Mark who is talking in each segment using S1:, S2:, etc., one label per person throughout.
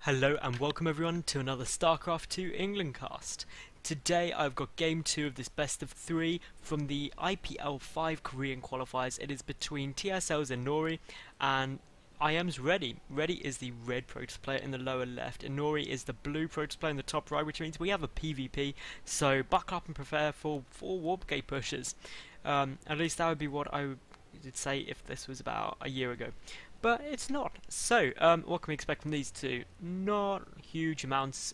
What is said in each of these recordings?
S1: Hello and welcome everyone to another StarCraft 2 England cast. Today I've got game 2 of this best of 3 from the IPL5 Kr Qualifiers. It is between TSLinori and IMReady. Ready is the red Protoss player in the lower left, and Nori is the blue Protoss player in the top right, which means we have a PvP, so buckle up and prepare for 4 warp gate pushes. At least that would be what I would say if this was about a year ago. But it's not. So, what can we expect from these two? Not huge amounts.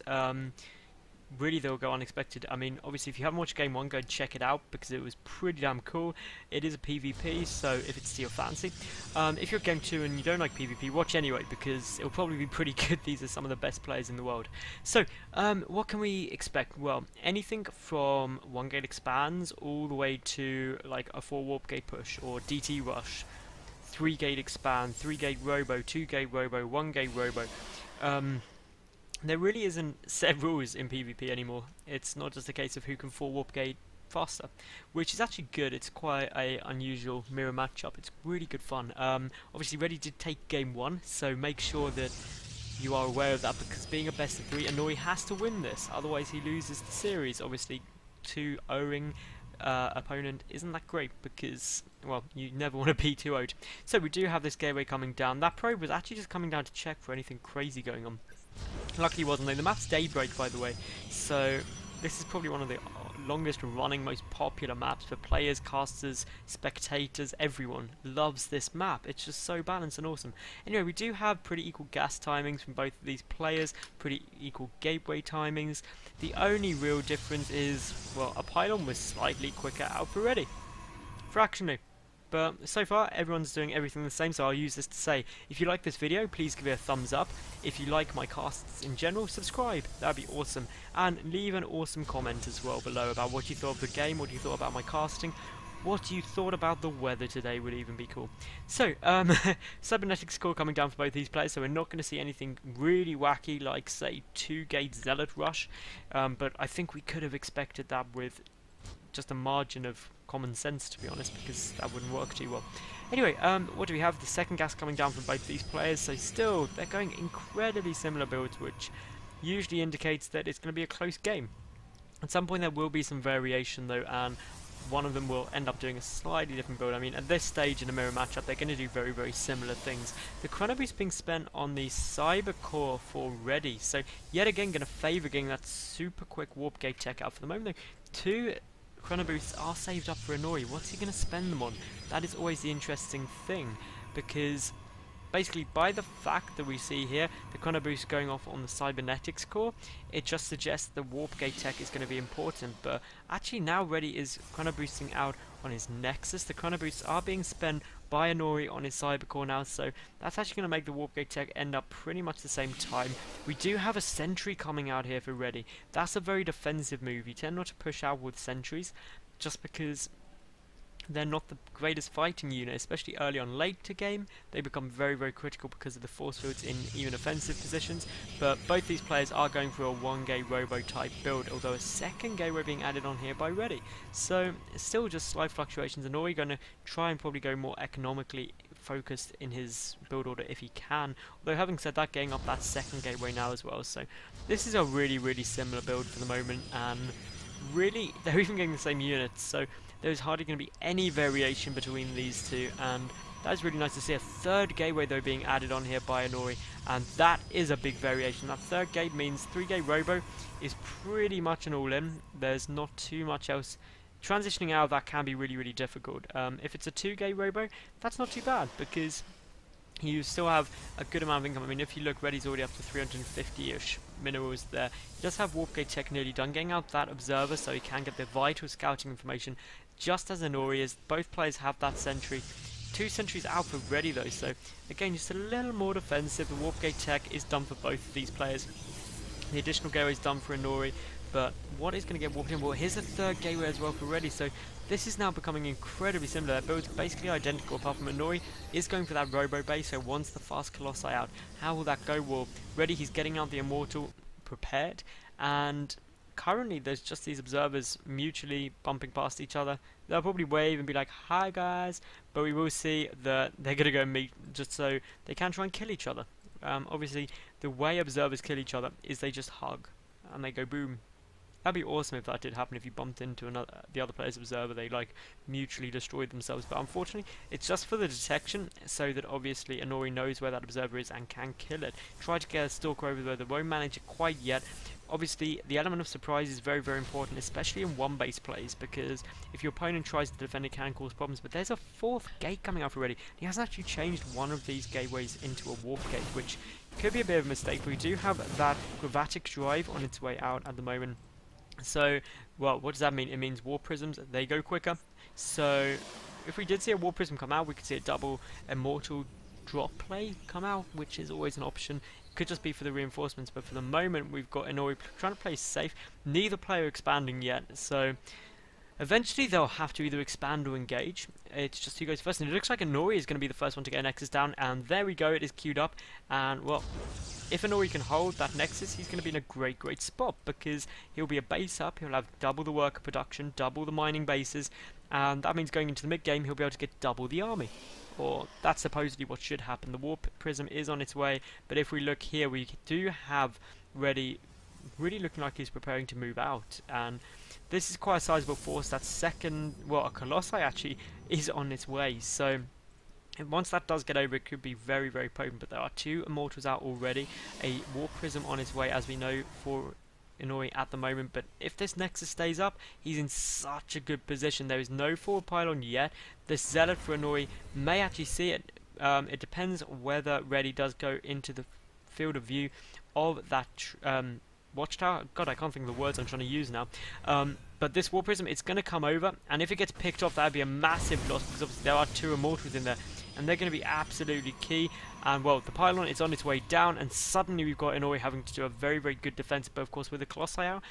S1: Really, they'll go unexpected. I mean, obviously, if you haven't watched Game 1, go and check it out, because it was pretty damn cool. It is a PvP, so if it's to your fancy. If you're at Game 2 and you don't like PvP, watch anyway, because it'll probably be pretty good. These are some of the best players in the world. So, what can we expect? Well, anything from 1 gate expands all the way to, like, a 4 warp gate push, or DT rush. 3 gate expand, 3 gate robo, 2 gate robo, 1 gate robo. There really isn't set rules in PvP anymore. It's not just a case of who can 4 warp gate faster, which is actually good. It's quite a unusual mirror matchup. It's really good fun. Obviously Ready did take game 1, so make sure that you are aware of that, because being a best of 3, Inori has to win this, otherwise he loses the series. Obviously 2-0ing opponent isn't that great, because, well, you never want to be 2-0'd. So we do have this gateway coming down. That probe was actually just coming down to check for anything crazy going on. Luckily it wasn't though. The map's Daybreak, by the way, so this is probably one of the longest running, most popular maps for players, casters, spectators. Everyone loves this map. It's just so balanced and awesome. Anyway, we do have pretty equal gas timings from both of these players, pretty equal gateway timings. The only real difference is, well, a pylon was slightly quicker out for Ready, fractionally. But so far everyone's doing everything the same, so I'll use this to say, if you like this video, please give it a thumbs up. If you like my casts in general, subscribe, that'd be awesome. And leave an awesome comment as well below about what you thought of the game, what you thought about my casting, what you thought about the weather today would even be cool. So, cybernetic score coming down for both these players, so we're not going to see anything really wacky like, say, 2 gate zealot rush, but I think we could have expected that with just a margin of common sense, to be honest, because that wouldn't work too well. Anyway, what do we have? The second gas coming down from both these players, so still, they're going incredibly similar builds, which usually indicates that it's going to be a close game. At some point there will be some variation though, and one of them will end up doing a slightly different build. I mean, at this stage in a mirror matchup, they're going to do very, very similar things. The chrono boost being spent on the cyber core for Ready, so yet again going to favour getting that super quick warp gate tech out. For the moment though, 2 chrono boosts are saved up for Inori. What's he going to spend them on? That is always the interesting thing, because basically by the fact that we see here the chrono boost going off on the cybernetics core, it just suggests the warp gate tech is going to be important. But actually now Ready is chrono boosting out on his nexus. The chrono boosts are being spent by Inori on his cyber core now, so that's actually going to make the warp gate tech end up pretty much the same time. We do have a sentry coming out here for Ready. That's a very defensive move. You tend not to push out with sentries, just because they're not the greatest fighting unit, especially early on. Late to game, they become very, very critical because of the force fields in even offensive positions. But both these players are going for a 1 gate robo type build, although a 2nd gateway being added on here by Ready. So it's still just slight fluctuations, and Nori going to try and probably go more economically focused in his build order if he can. Although having said that, getting up that 2nd gateway now as well. So this is a really, really similar build for the moment, and really they're even getting the same units. So there's hardly going to be any variation between these two, and that's really nice to see. A 3rd gateway though being added on here by Inori, and that is a big variation. That 3rd gate means 3 gate robo is pretty much an all-in. There's not too much else. Transitioning out of that can be really, really difficult. If it's a 2 gate robo, that's not too bad, because you still have a good amount of income. I mean, if you look, Ready's already up to 350-ish minerals there. He does have warp gate tech nearly done, getting out that observer so he can get the vital scouting information, just as Inori is. Both players have that sentry. 2 sentries out for Ready though, so again just a little more defensive. The warp gate tech is done for both of these players. The additional gateway is done for Inori, but what is going to get warped in? Well, here's a 3rd gateway as well for Ready, so this is now becoming incredibly similar. Their builds basically identical, apart from Inori is going for that robo base, so once the fast Colossi out, how will that go? Well, Ready, he's getting out the Immortal prepared, and currently there's just these observers mutually bumping past each other. They'll probably wave and be like, hi guys, but we will see that they're going to go meet just so they can try and kill each other. Obviously the way observers kill each other is they just hug and they go boom. That'd be awesome if that did happen. If you bumped into the other player's observer, they like mutually destroyed themselves. But unfortunately, it's just for the detection, so that obviously IMReady knows where that observer is and can kill it. Try to get a stalker over there. They won't manage it quite yet. Obviously, the element of surprise is very, very important, especially in one-base plays, because if your opponent tries to defend, it can cause problems. But there's a fourth gate coming up already. He has actually changed one of these gateways into a warp gate, which could be a bit of a mistake. But we do have that chromatic drive on its way out at the moment. So, well, what does that mean? It means warp prisms, they go quicker. So, if we did see a warp prism come out, we could see a double immortal drop play come out, which is always an option. It could just be for the reinforcements, but for the moment, we've got IMReady trying to play safe. Neither player expanding yet, so eventually they'll have to either expand or engage. It's just who goes first, and it looks like IMReady is going to be the first one to get a Nexus down, and there we go, it is queued up, and well, if IMReady can hold that Nexus, he's going to be in a great, great spot, because he'll be a base up, he'll have double the worker production, double the mining bases, and that means going into the mid-game, he'll be able to get double the army. Or that's supposedly what should happen. The warp prism is on its way, but if we look here, we do have Ready really looking like he's preparing to move out, and this is quite a sizable force. That second, well, a Colossi actually is on its way, so once that does get over, it could be very, very potent. But there are two Immortals out already, a Warp Prism on its way, as we know, for IMReady at the moment. But if this Nexus stays up, he's in such a good position. There is no forward pylon yet. This Zealot for IMReady may actually see it. It depends whether Ready does go into the field of view of that watchtower. God, I can't think of the words I'm trying to use now. But this Warp Prism, it's going to come over, and if it gets picked off, that would be a massive loss, because obviously there are two Immortals in there, and they're going to be absolutely key. And well, the pylon is on its way down, and suddenly we've got IMReady having to do a very, very good defense. But of course, with the Colossi out,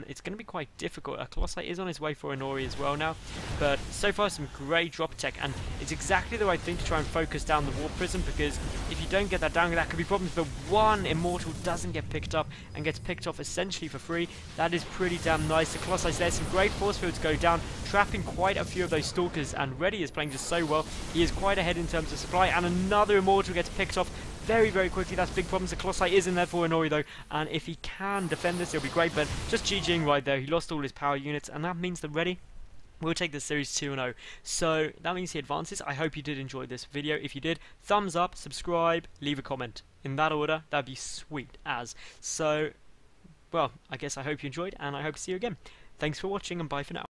S1: it's going to be quite difficult. A Colossi is on its way for IMReady as well now, but so far some great drop tech, and it's exactly the right thing to try and focus down the Warp Prism, because if you don't get that down, that could be problems. But one Immortal doesn't get picked up and gets picked off essentially for free. That is pretty damn nice. The Colossi, there's some great force fields go down, trapping quite a few of those Stalkers, and Ready is playing just so well. He is quite ahead in terms of supply, and another Immortal gets picked off very, very quickly. That's big problems. The Colossi is in there for IMReady though, and if he can defend this, it'll be great. But just GGing right there. He lost all his power units, and that means that Ready will take this series 2-0. So that means he advances. I hope you did enjoy this video. If you did, thumbs up, subscribe, leave a comment. In that order, that'd be sweet as. So, well, I guess I hope you enjoyed, and I hope to see you again. Thanks for watching, and bye for now.